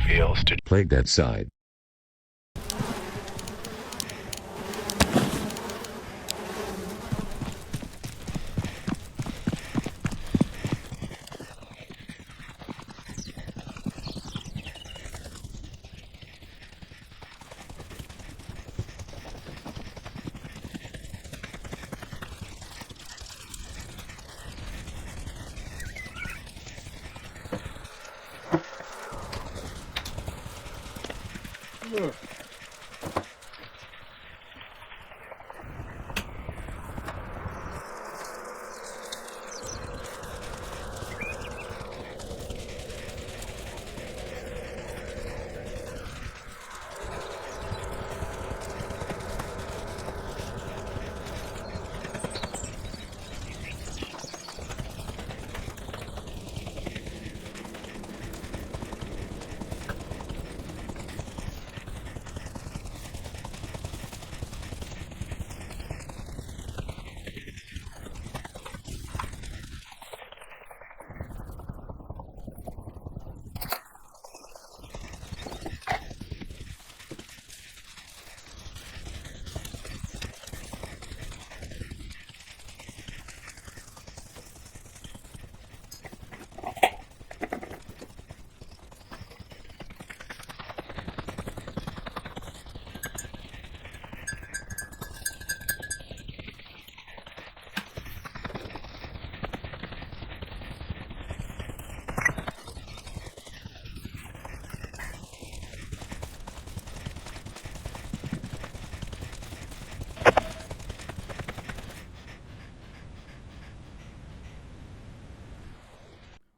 feels to play Deadside.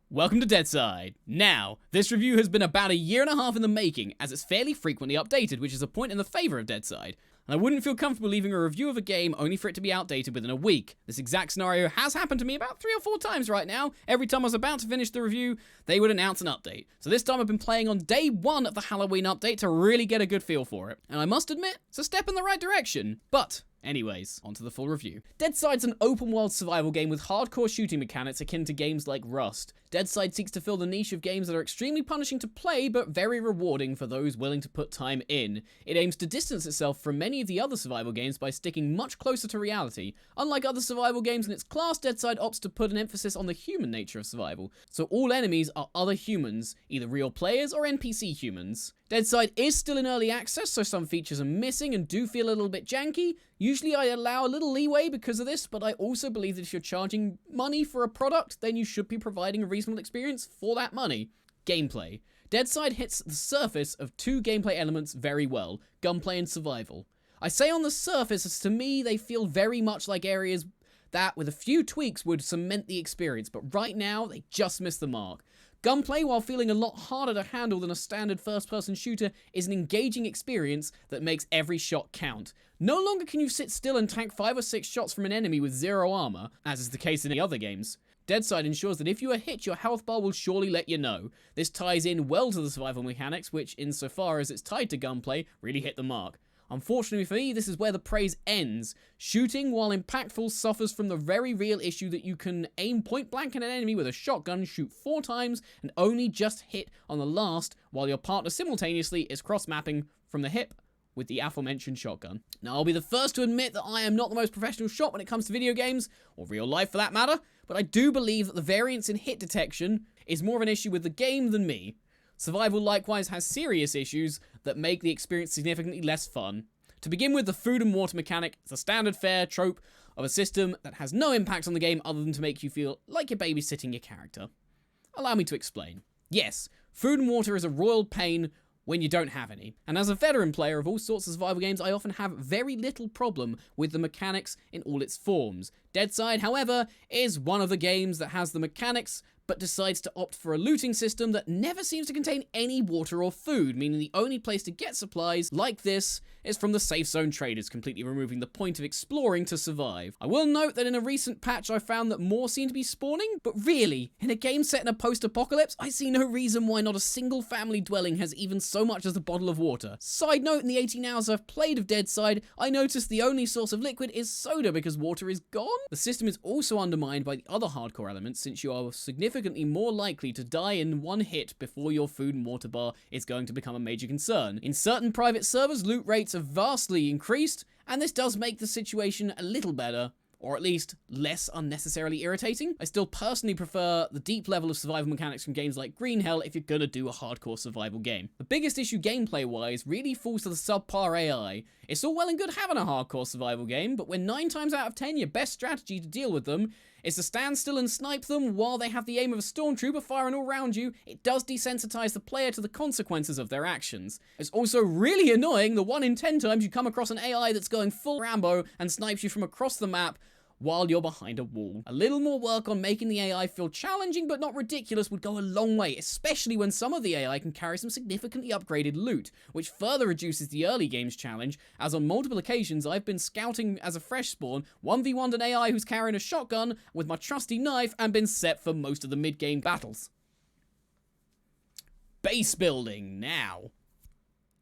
Welcome to Deadside. Now, this review has been about 1.5 years in the making, as it's fairly frequently updated, which is a point in the favour of Deadside. And I wouldn't feel comfortable leaving a review of a game only for it to be outdated within a week. This exact scenario has happened to me about 3 or 4 times right now. Every time I was about to finish the review, they would announce an update. So this time I've been playing on day 1 of the Halloween update to really get a good feel for it. And I must admit, it's a step in the right direction. But anyways, onto the full review. Deadside's an open-world survival game with hardcore shooting mechanics akin to games like Rust. Deadside seeks to fill the niche of games that are extremely punishing to play, but very rewarding for those willing to put time in. It aims to distance itself from many of the other survival games by sticking much closer to reality. Unlike other survival games in its class, Deadside opts to put an emphasis on the human nature of survival, so all enemies are other humans, either real players or NPC humans. Deadside is still in early access, so some features are missing and do feel a little bit janky. Usually I allow a little leeway because of this, but I also believe that if you're charging money for a product, then you should be providing a reasonable experience for that money. Gameplay. Deadside hits the surface of 2 gameplay elements very well, gunplay and survival. I say on the surface as to me they feel very much like areas that, with a few tweaks, would cement the experience, but right now they just miss the mark. Gunplay, while feeling a lot harder to handle than a standard first-person shooter, is an engaging experience that makes every shot count. No longer can you sit still and tank 5 or 6 shots from an enemy with 0 armor, as is the case in the other games. Deadside ensures that if you are hit, your health bar will surely let you know. This ties in well to the survival mechanics, which, insofar as it's tied to gunplay, really hit the mark. Unfortunately for me, this is where the praise ends. Shooting, while impactful, suffers from the very real issue that you can aim point blank at an enemy with a shotgun, shoot 4 times, and only just hit on the last, while your partner simultaneously is cross-mapping from the hip with the aforementioned shotgun. Now, I'll be the first to admit that I am not the most professional shot when it comes to video games, or real life for that matter, but I do believe that the variance in hit detection is more of an issue with the game than me. Survival likewise has serious issues that make the experience significantly less fun. To begin with, the food and water mechanic is a standard fare trope of a system that has no impact on the game other than to make you feel like you're babysitting your character. Allow me to explain. Yes, food and water is a royal pain when you don't have any. And as a veteran player of all sorts of survival games, I often have very little problem with the mechanics in all its forms. Deadside, however, is one of the games that has the mechanics but decides to opt for a looting system that never seems to contain any water or food, meaning the only place to get supplies like this is from the safe zone traders, completely removing the point of exploring to survive. I will note that in a recent patch I found that more seem to be spawning, but really, in a game set in a post-apocalypse, I see no reason why not a single family dwelling has even so much as a bottle of water. Side note, in the 18 hours I've played of Deadside, I noticed the only source of liquid is soda because water is gone. The system is also undermined by the other hardcore elements, since you are significantly significantly more likely to die in one hit before your food and water bar is going to become a major concern. In certain private servers, loot rates have vastly increased, and this does make the situation a little better, or at least less unnecessarily irritating. I still personally prefer the deep level of survival mechanics from games like Green Hell if you're gonna do a hardcore survival game. The biggest issue gameplay-wise really falls to the subpar AI. It's all well and good having a hardcore survival game, but when 9 times out of 10 your best strategy to deal with them is to stand still and snipe them while they have the aim of a stormtrooper firing all around you, it does desensitize the player to the consequences of their actions. It's also really annoying the 1 in 10 times you come across an AI that's going full Rambo and snipes you from across the map while you're behind a wall. A little more work on making the AI feel challenging but not ridiculous would go a long way, especially when some of the AI can carry some significantly upgraded loot, which further reduces the early game's challenge, as on multiple occasions I've been scouting as a fresh spawn, 1v1'd an AI who's carrying a shotgun with my trusty knife and been set for most of the mid-game battles. Base building now.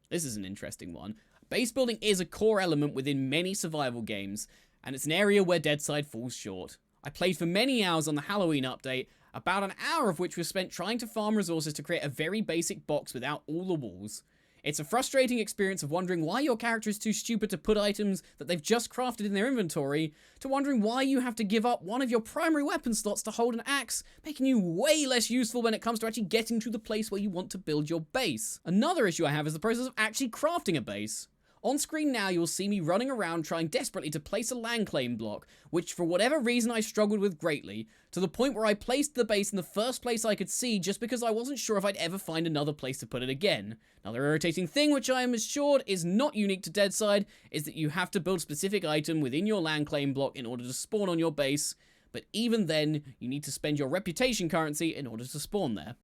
This is an interesting one. Base building is a core element within many survival games, and it's an area where Deadside falls short. I played for many hours on the Halloween update, about an hour of which was spent trying to farm resources to create a very basic box without all the walls. It's a frustrating experience of wondering why your character is too stupid to put items that they've just crafted in their inventory, to wondering why you have to give up one of your primary weapon slots to hold an axe, making you way less useful when it comes to actually getting to the place where you want to build your base. Another issue I have is the process of actually crafting a base. On screen now, you'll see me running around trying desperately to place a land claim block, which for whatever reason I struggled with greatly, to the point where I placed the base in the first place I could see just because I wasn't sure if I'd ever find another place to put it again. Another irritating thing, which I am assured is not unique to Deadside, is that you have to build a specific item within your land claim block in order to spawn on your base, but even then, you need to spend your reputation currency in order to spawn there.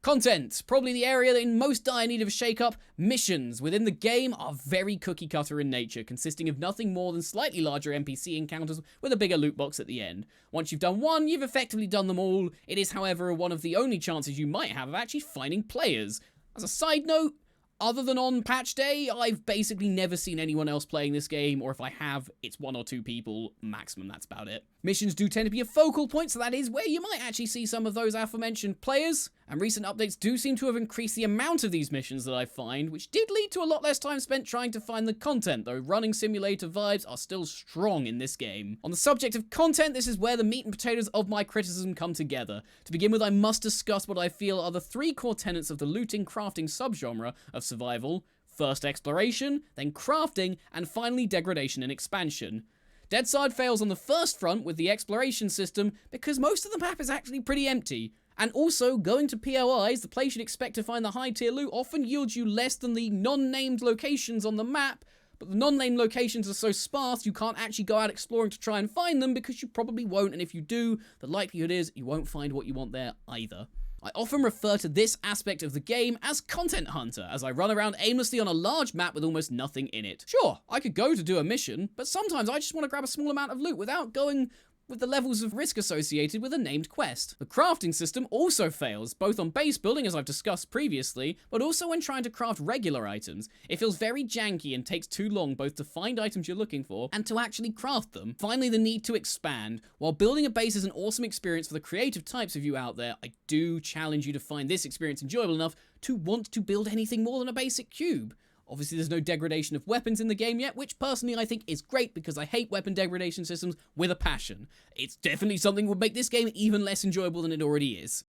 Content, probably the area in most dire need of a shake-up. Missions within the game are very cookie-cutter in nature, consisting of nothing more than slightly larger NPC encounters with a bigger loot box at the end. Once you've done one, you've effectively done them all. It is, however, one of the only chances you might have of actually finding players. As a side note, other than on patch day, I've basically never seen anyone else playing this game, or if I have, it's 1 or 2 people, maximum, that's about it. Missions do tend to be a focal point, so that is where you might actually see some of those aforementioned players, and recent updates do seem to have increased the amount of these missions that I find, which did lead to a lot less time spent trying to find the content, though running simulator vibes are still strong in this game. On the subject of content, this is where the meat and potatoes of my criticism come together. To begin with, I must discuss what I feel are the 3 core tenets of the looting crafting subgenre of survival: first exploration, then crafting, and finally degradation and expansion. Deadside fails on the first front with the exploration system because most of the map is actually pretty empty. And also, going to POIs, the place you'd expect to find the high tier loot, often yields you less than the non-named locations on the map, but the non-named locations are so sparse you can't actually go out exploring to try and find them because you probably won't, and if you do, the likelihood is you won't find what you want there either. I often refer to this aspect of the game as Content Hunter, as I run around aimlessly on a large map with almost nothing in it. Sure, I could go to do a mission, but sometimes I just want to grab a small amount of loot without going with the levels of risk associated with a named quest. The crafting system also fails, both on base building, as I've discussed previously, but also when trying to craft regular items. It feels very janky and takes too long both to find items you're looking for and to actually craft them. Finally, the need to expand. While building a base is an awesome experience for the creative types of you out there, I do challenge you to find this experience enjoyable enough to want to build anything more than a basic cube. Obviously, there's no degradation of weapons in the game yet, which personally I think is great because I hate weapon degradation systems with a passion. It's definitely something that would make this game even less enjoyable than it already is.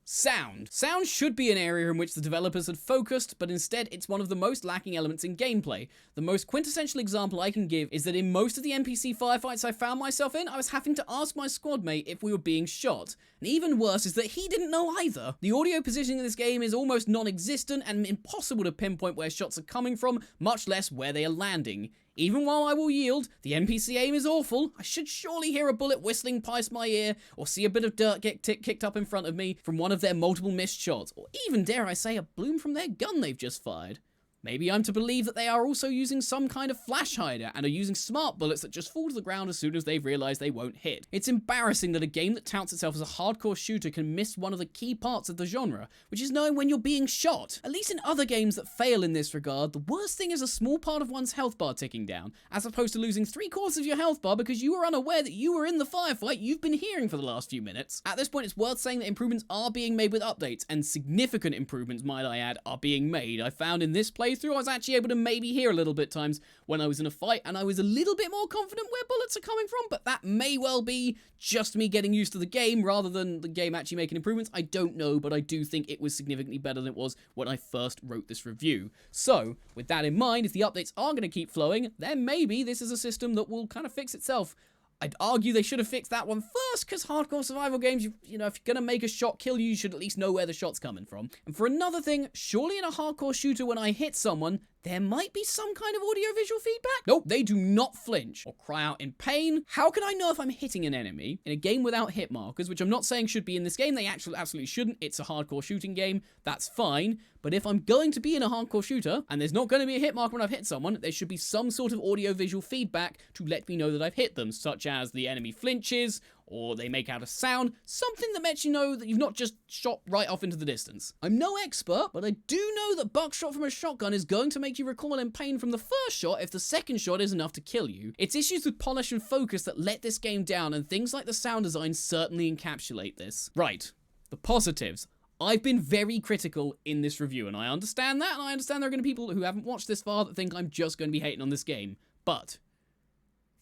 Sound. Sound should be an area in which the developers had focused, but instead it's one of the most lacking elements in gameplay. The most quintessential example I can give is that in most of the NPC firefights I found myself in, I was having to ask my squad mate if we were being shot. And even worse is that he didn't know either. The audio positioning in this game is almost non-existent and impossible to pinpoint where shots are coming from, much less where they are landing. Even while I will yield, the NPC aim is awful. I should surely hear a bullet whistling past my ear, or see a bit of dirt get kicked up in front of me from one of their multiple missed shots, or even, dare I say, a bloom from their gun they've just fired. Maybe I'm to believe that they are also using some kind of flash hider and are using smart bullets that just fall to the ground as soon as they've realized they won't hit. It's embarrassing that a game that touts itself as a hardcore shooter can miss one of the key parts of the genre, which is knowing when you're being shot. At least in other games that fail in this regard, the worst thing is a small part of one's health bar ticking down, as opposed to losing 3/4 of your health bar because you were unaware that you were in the firefight you've been hearing for the last few minutes. At this point, it's worth saying that improvements are being made with updates, and significant improvements, might I add, are being made. I found in this playthrough I was actually able to maybe hear a little bit times when I was in a fight, and I was a little bit more confident where bullets are coming from, but that may well be just me getting used to the game rather than the game actually making improvements. I don't know, but I do think it was significantly better than it was when I first wrote this review. So, with that in mind, if the updates are going to keep flowing, then maybe this is a system that will kind of fix itself. I'd argue they should have fixed that one first, because hardcore survival games, you know, if you're gonna make a shot kill you, you should at least know where the shot's coming from. And for another thing, surely in a hardcore shooter when I hit someone, there might be some kind of audio-visual feedback? Nope, they do not flinch or cry out in pain. How can I know if I'm hitting an enemy in a game without hit markers, which I'm not saying should be in this game, they actually absolutely shouldn't. It's a hardcore shooting game, that's fine. But if I'm going to be in a hardcore shooter, and there's not going to be a hit marker when I've hit someone, there should be some sort of audio-visual feedback to let me know that I've hit them, such as the enemy flinches, or they make out a sound, something that lets you know that you've not just shot right off into the distance. I'm no expert, but I do know that buckshot from a shotgun is going to make you recoil in pain from the first shot if the second shot is enough to kill you. It's issues with polish and focus that let this game down, and things like the sound design certainly encapsulate this. Right, the positives. I've been very critical in this review, and I understand that, and I understand there are going to be people who haven't watched this far that think I'm just going to be hating on this game. But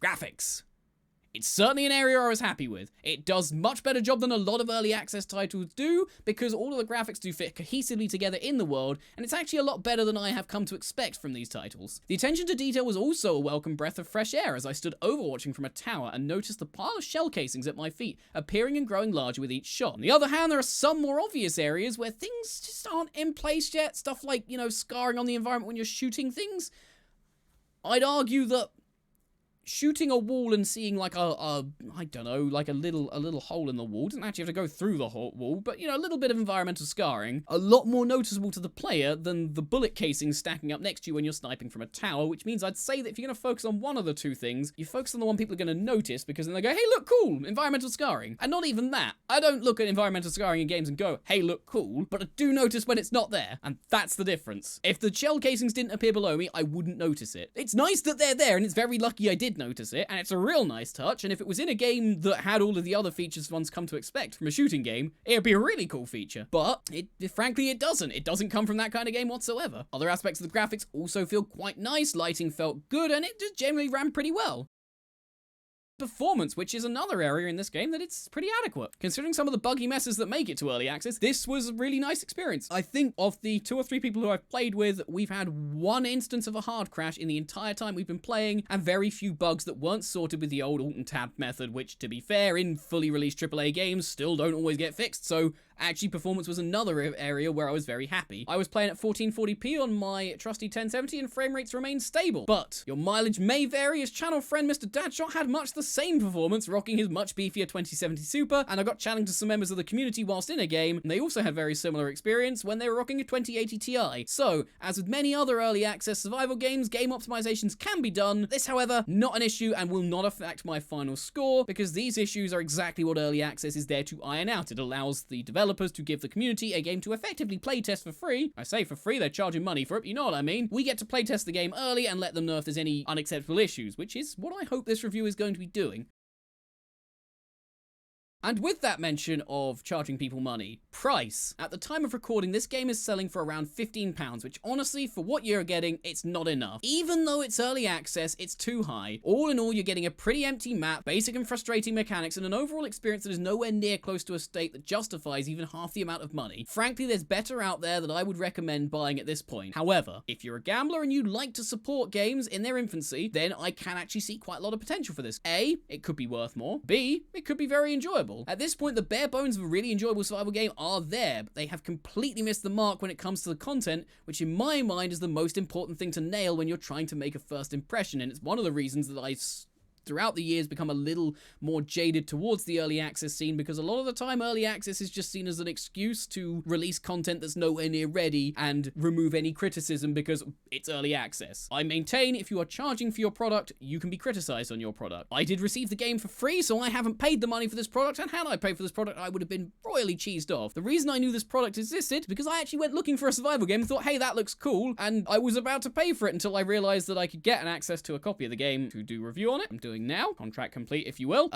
graphics. It's certainly an area I was happy with. It does much better job than a lot of early access titles do, because all of the graphics do fit cohesively together in the world, and it's actually a lot better than I have come to expect from these titles. The attention to detail was also a welcome breath of fresh air as I stood overwatching from a tower and noticed the pile of shell casings at my feet appearing and growing larger with each shot. On the other hand, there are some more obvious areas where things just aren't in place yet, stuff like, you know, scarring on the environment when you're shooting things. I'd argue that shooting a wall and seeing like I don't know, like a little hole in the wall, doesn't actually have to go through the whole wall, but you know, a little bit of environmental scarring, a lot more noticeable to the player than the bullet casings stacking up next to you when you're sniping from a tower, which means I'd say that if you're going to focus on one of the two things, you focus on the one people are going to notice, because then they go, hey look, cool, environmental scarring. And not even that. I don't look at environmental scarring in games and go, hey look, cool, but I do notice when it's not there, and that's the difference. If the shell casings didn't appear below me, I wouldn't notice it. It's nice that they're there, and it's very lucky I did notice it, and it's a real nice touch, and if it was in a game that had all of the other features one's come to expect from a shooting game, it'd be a really cool feature. But frankly, it doesn't. It doesn't come from that kind of game whatsoever. Other aspects of the graphics also feel quite nice, lighting felt good, and it just generally ran pretty well. Performance, which is another area in this game that it's pretty adequate. Considering some of the buggy messes that make it to early access, this was a really nice experience. I think of the 2 or 3 people who I've played with, we've had one instance of a hard crash in the entire time we've been playing, and very few bugs that weren't sorted with the old alt and tab method, which, to be fair, in fully released AAA games still don't always get fixed, so actually performance was another area where I was very happy. I was playing at 1440p on my trusty 1070 and frame rates remained stable. But your mileage may vary, as channel friend Mr. Dadshot had much the same performance, rocking his much beefier 2070 Super, and I got challenged to some members of the community whilst in a game, and they also had very similar experience when they were rocking a 2080 Ti. So, as with many other early access survival games, game optimizations can be done. This, however, not an issue and will not affect my final score, because these issues are exactly what early access is there to iron out. It allows the developers to give the community a game to effectively playtest for free. I say for free, they're charging money for it, but you know what I mean. We get to playtest the game early and let them know if there's any unacceptable issues, which is what I hope this review is going to be doing. And with that mention of charging people money, price. At the time of recording, this game is selling for around £15, which honestly, for what you're getting, it's not enough. Even though it's early access, it's too high. All in all, you're getting a pretty empty map, basic and frustrating mechanics, and an overall experience that is nowhere near close to a state that justifies even half the amount of money. Frankly, there's better out there that I would recommend buying at this point. However, if you're a gambler and you'd like to support games in their infancy, then I can actually see quite a lot of potential for this. A, it could be worth more. B, it could be very enjoyable. At this point, the bare bones of a really enjoyable survival game are there, but they have completely missed the mark when it comes to the content, which in my mind is the most important thing to nail when you're trying to make a first impression, and it's one of the reasons that I throughout the years become a little more jaded towards the early access scene, because a lot of the time early access is just seen as an excuse to release content that's nowhere near ready and remove any criticism because it's early access. I maintain if you are charging for your product, you can be criticized on your product. I did receive the game for free, so I haven't paid the money for this product, and had I paid for this product, I would have been royally cheesed off. The reason I knew this product existed because I actually went looking for a survival game and thought, hey, that looks cool, and I was about to pay for it until I realized that I could get an access to a copy of the game to do review on it. I'm doing now, contract complete if you will.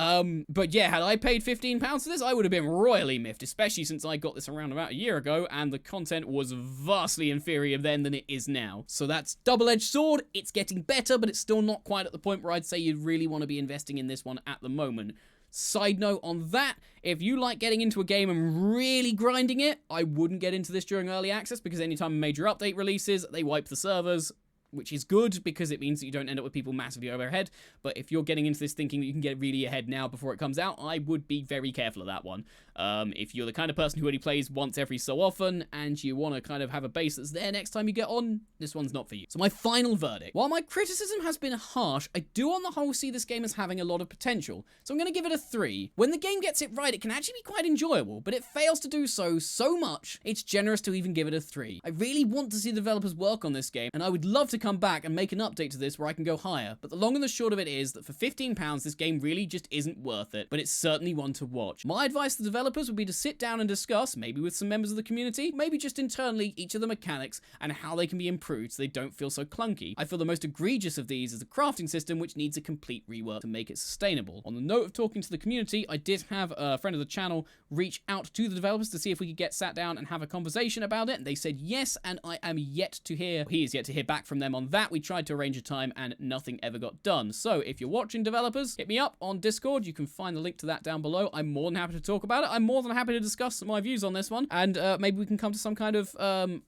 But yeah, had I paid £15 for this, I would have been royally miffed, especially since I got this around about a year ago, and the content was vastly inferior then than it is now. So that's double-edged sword. It's getting better, but it's still not quite at the point where I'd say you'd really want to be investing in this one at the moment. Side note on that, if you like getting into a game and really grinding it, I wouldn't get into this during early access, because anytime a major update releases, they wipe the servers, which is good because it means that you don't end up with people massively overhead. But if you're getting into this thinking that you can get really ahead now before it comes out, I would be very careful of that one. If you're the kind of person who only plays once every so often and you want to kind of have a base that's there next time you get on, this one's not for you. So my final verdict. While my criticism has been harsh, I do on the whole see this game as having a lot of potential. So I'm going to give it a 3. When the game gets it right, it can actually be quite enjoyable, but it fails to do so much, it's generous to even give it a 3. I really want to see the developers work on this game, and I would love to come back and make an update to this where I can go higher. But the long and the short of it is that for £15, this game really just isn't worth it, but it's certainly one to watch. My advice to developers would be to sit down and discuss, maybe with some members of the community, maybe just internally, each of the mechanics and how they can be improved so they don't feel so clunky. I feel the most egregious of these is the crafting system, which needs a complete rework to make it sustainable. On the note of talking to the community, I did have a friend of the channel reach out to the developers to see if we could get sat down and have a conversation about it, and they said yes, and he is yet to hear back from them on that. We tried to arrange a time and nothing ever got done. So if you're watching, developers, hit me up on Discord. You can find the link to that down below. I'm more than happy to talk about it. I'm more than happy to discuss my views on this one, and maybe we can come to some kind of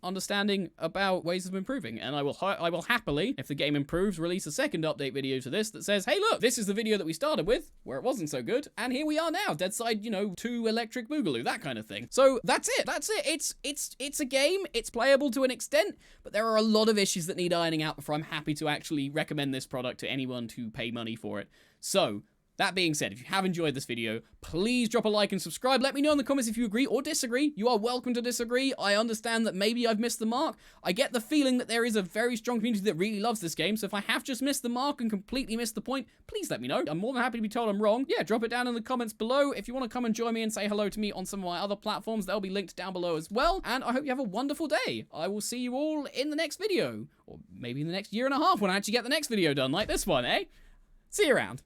understanding about ways of improving. And I will happily, if the game improves, release a second update video to this that says, hey look, this is the video that we started with where it wasn't so good, and here we are now, Deadside, 2 electric boogaloo, that kind of thing. So that's it. It's a game. It's playable to an extent, but there are a lot of issues that need ironing out before I'm happy to actually recommend this product to anyone to pay money for it. So that being said, if you have enjoyed this video, please drop a like and subscribe. Let me know in the comments if you agree or disagree. You are welcome to disagree. I understand that maybe I've missed the mark. I get the feeling that there is a very strong community that really loves this game, so if I have just missed the mark and completely missed the point, please let me know. I'm more than happy to be told I'm wrong. Yeah, drop it down in the comments below. If you want to come and join me and say hello to me on some of my other platforms, they'll be linked down below as well. And I hope you have a wonderful day. I will see you all in the next video, or maybe in the next year and a half when I actually get the next video done like this one, eh? See you around.